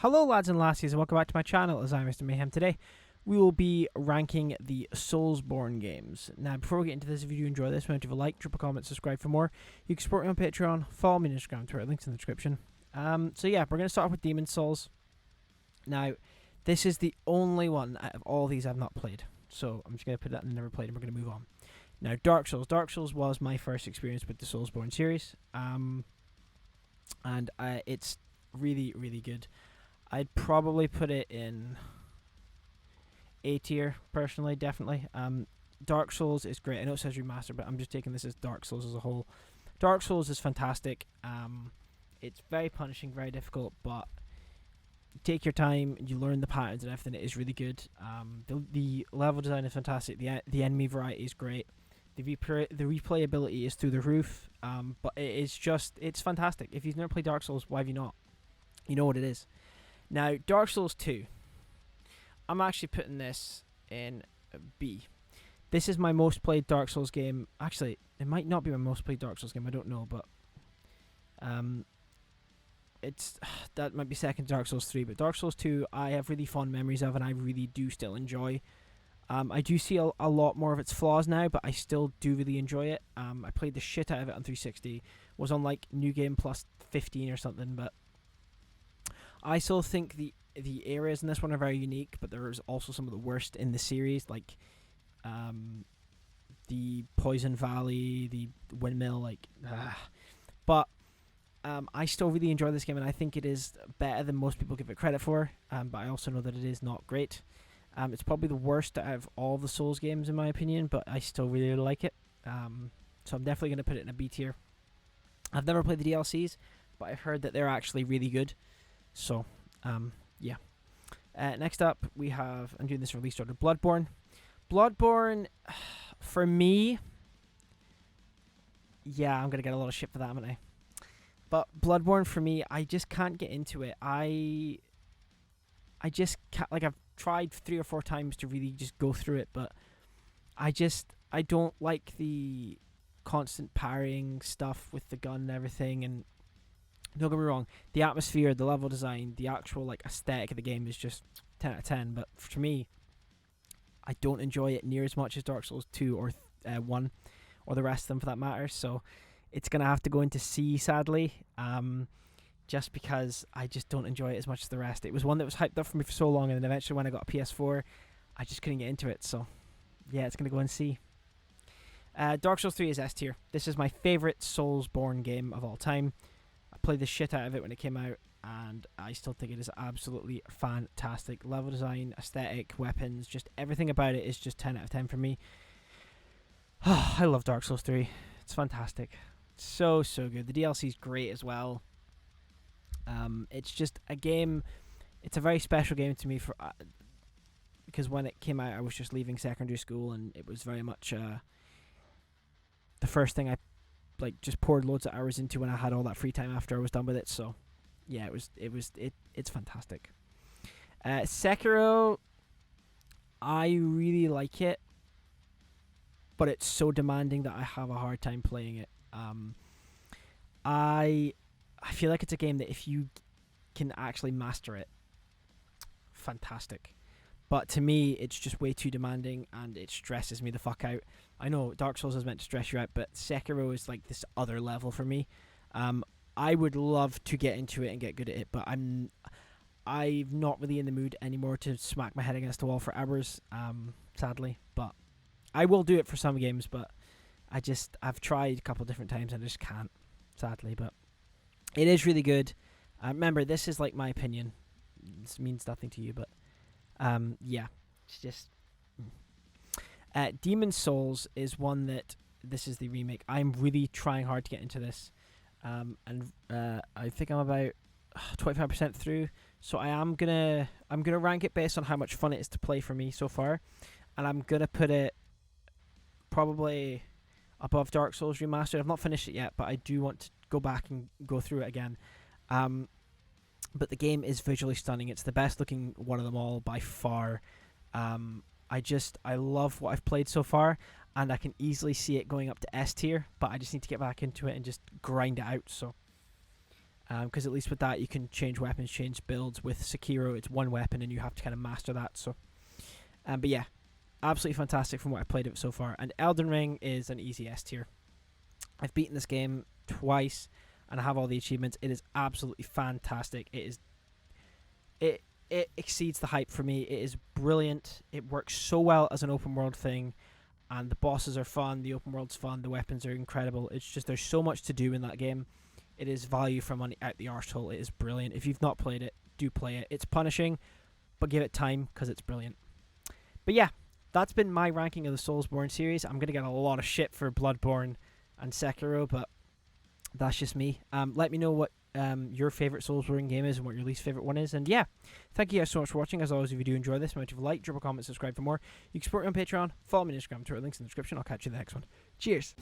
Hello lads and lassies and welcome back to my channel as I'm Mr. Mayhem. Today we will be ranking the Soulsborne games. Now before we get into this, if you do enjoy this, remember to leave a like, drop a comment, subscribe for more. You can support me on Patreon, follow me on Instagram, Twitter, links in the description. So yeah, we're going to start off with Demon's Souls. Now this is the only one out of all these I've not played. So I'm just going to put that in never played and we're going to move on. Now Dark Souls. Dark Souls was my first experience with the Soulsborne series. And it's really, really good. I'd probably put it in A tier, personally, definitely. Dark Souls is great. I know it says remastered, but I'm just taking this as Dark Souls as a whole. Dark Souls is fantastic. It's very punishing, very difficult, but you take your time, you learn the patterns and everything. It is really good. The level design is fantastic. The enemy variety is great. The replayability is through the roof. But it's fantastic. If you've never played Dark Souls, why have you not? You know what it is. Now, Dark Souls 2. I'm actually putting this in B. This is my most played Dark Souls game. Actually, it might not be my most played Dark Souls game. I don't know, but that might be second to Dark Souls 3. But Dark Souls 2, I have really fond memories of, and I really do still enjoy. I do see a lot more of its flaws now, but I still do really enjoy it. I played the shit out of it on 360. Was on like New Game Plus 15 or something, but I still think the areas in this one are very unique, but there's also some of the worst in the series, like the Poison Valley, the Windmill, but I still really enjoy this game, and I think it is better than most people give it credit for, but I also know that it is not great. It's probably the worst out of all the Souls games in my opinion, but I still really like it. So I'm definitely going to put it in a B tier. I've never played the DLCs, but I've heard that they're actually really good. So, yeah. Next up, we have, I'm doing this release order, Bloodborne. Bloodborne, for me, yeah, I'm going to get a lot of shit for that, haven't I? But Bloodborne, for me, I just can't get into it. I just can't, I've tried 3 or 4 times to really just go through it, but I don't like the constant parrying stuff with the gun and everything, and don't get me wrong, the atmosphere, the level design, the actual aesthetic of the game is just 10 out of 10. But for me, I don't enjoy it near as much as Dark Souls 2 or 1, or the rest of them for that matter. So it's gonna have to go into C, sadly, just because I just don't enjoy it as much as the rest. It was one that was hyped up for me for so long, and then eventually when I got a PS4, I just couldn't get into it. So yeah, it's gonna go in C. Dark Souls 3 is S tier. This is my favorite Soulsborne game of all time. I played the shit out of it when it came out, and I still think it is absolutely fantastic. Level design, aesthetic, weapons, just everything about it is just 10 out of 10 for me. I love Dark Souls 3. It's fantastic. So good. The DLC is great as well. It's just a game. It's a very special game to me because when it came out, I was just leaving secondary school, and it was very much the first thing I just poured loads of hours into when I had all that free time after I was done with it. So yeah, it's fantastic. Sekiro, I really like it, but it's so demanding that I have a hard time playing it. I feel like it's a game that if you can actually master it, fantastic. But to me, it's just way too demanding, and it stresses me the fuck out. I know Dark Souls is meant to stress you out, but Sekiro is like this other level for me. I would love to get into it and get good at it, but I'm not really in the mood anymore to smack my head against the wall for hours, sadly. But I will do it for some games, but I've tried a couple different times and I just can't, sadly. But it is really good. Remember, this is like my opinion. This means nothing to you, but yeah, it's just Demon's Souls is one that, this is the remake. I'm really trying hard to get into this, and I think I'm about 25% through. So I'm gonna rank it based on how much fun it is to play for me so far, and I'm gonna put it probably above Dark Souls Remastered. I've not finished it yet, but I do want to go back and go through it again. But the game is visually stunning. It's the best looking one of them all by far. I love what I've played so far, and I can easily see it going up to S tier, but I just need to get back into it and just grind it out. So Because at least with that you can change weapons, change builds. With Sekiro, it's one weapon and you have to kind of master that. So, but yeah, absolutely fantastic from what I've played of it so far. And Elden Ring is an easy S tier. I've beaten this game twice and I have all the achievements. It is absolutely fantastic. It exceeds the hype for me. It is brilliant. It works so well as an open world thing, and the bosses are fun, the open world's fun, the weapons are incredible. It's just there's so much to do in that game. It is value for money out the arsehole. It is brilliant. If you've not played it, do play it. It's punishing, but give it time because it's brilliant. But yeah, that's been my ranking of the Soulsborne series. I'm going to get a lot of shit for Bloodborne and Sekiro, but that's just me. Let me know what your favourite Soulsborne game is and what your least favourite one is. And yeah, thank you guys so much for watching. As always, if you do enjoy this, remember to like, drop a comment, subscribe for more. You can support me on Patreon, follow me on Instagram, Twitter, links in the description. I'll catch you in the next one. Cheers.